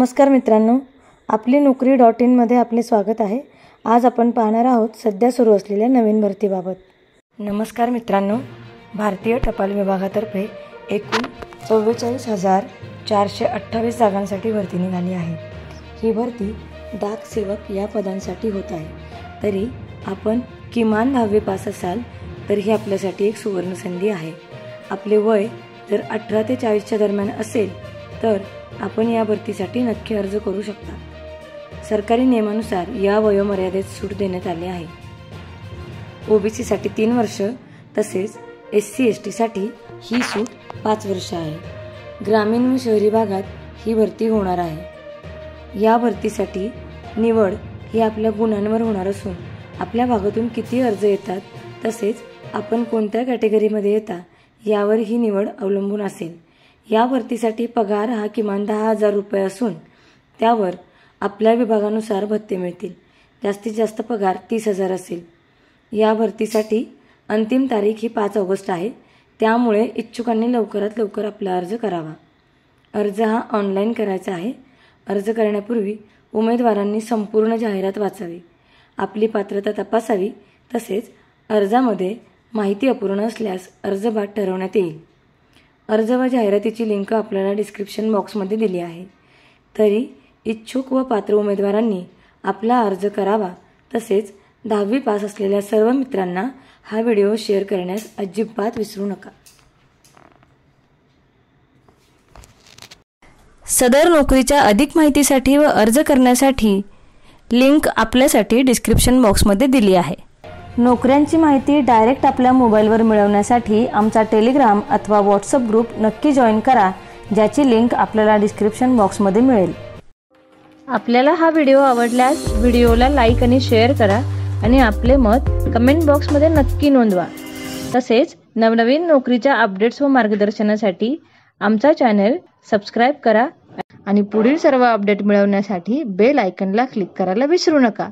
नमस्कार मित्रांनो, आपली नोकरी .in मध्ये आपले स्वागत आहे। आज आपण पाहणार आहोत सध्या सुरू असलेल्या नवीन भरतीबाबत। नमस्कार मित्रांनो, भारतीय टपाल विभागातर्फे एकूण 44,428 जागांसाठी भरती निघाली आहे। ही भरती डाक सेवक या पदांसाठी होत आहे। तरी आपण किमान 10वी पास असाल तर ही आपल्यासाठी एक सुवर्ण संधी आहे। आपले वय जर 18 ते 40 दरम्यान असेल तर आपण या भरतीसाठी नक्की अर्ज करू शकता। सरकारी नियमानुसार या वयोमर्यादेत सूट देण्यात आली आहे। ओबीसी साठी 3 वर्ष तसेच SC/ST साठी ही सूट 5 वर्ष आहे। ग्रामीण व शहरी भागात ही भरती होणार आहे। या भरतीसाठी निवड ही आपल्या गुणांवर होणार असून आपल्या भागातून किती अर्ज येतात तसेच आपण कोणत्या कॅटेगरीमध्ये येता यावर ही निवड अवलंबून असेल। या भरतीसाठी पगार हा किमान 10,000 रुपये असून त्यावर आपल्या विभागानुसार भत्ते मिळतील। जास्तीत जास्त पगार 30,000 असेल। या भरतीसाठी अंतिम तारीख ही 5 ऑगस्ट आहे, त्यामुळे इच्छुकांनी लवकरात लवकर आपला अर्ज करावा। अर्ज हा ऑनलाईन करायचा आहे। अर्ज करण्यापूर्वी उमेदवारांनी संपूर्ण जाहिरात वाचावी, आपली पात्रता तपासावी तसेच अर्जामध्ये माहिती अपूर्ण असल्यास अर्ज बाद ठरवण्यात येईल। अर्ज व जाहिरातीची लिंक आपल्याला डिस्क्रिप्शन बॉक्समध्ये दिली आहे। तरी इच्छुक व पात्र उमेदवारांनी आपला अर्ज करावा तसेच 10वी पास असलेल्या सर्व मित्रांना हा व्हिडिओ शेअर करण्यास अजिबात विसरू नका। सदर नोकरीच्या अधिक माहितीसाठी व अर्ज करण्यासाठी लिंक आपल्यासाठी डिस्क्रिप्शन बॉक्समध्ये दिली आहे। नोकऱ्यांची माहिती डायरेक्ट आपल्या मोबाईलवर मिळवण्यासाठी आमचा टेलिग्राम अथवा व्हॉट्सअप ग्रुप नक्की जॉईन करा, ज्याची लिंक आपल्याला डिस्क्रिप्शन बॉक्समध्ये मिळेल। आपल्याला हा व्हिडिओ आवडल्यास व्हिडिओला लाईक आणि शेअर करा आणि आपले मत कमेंट बॉक्समध्ये नक्की नोंदवा। तसेच नवनवीन नोकरीच्या अपडेट्स व मार्गदर्शनासाठी आमचा चॅनल सबस्क्राइब करा आणि पुढील सर्व अपडेट मिळवण्यासाठी बेल आयकॉनला क्लिक करायला विसरू नका।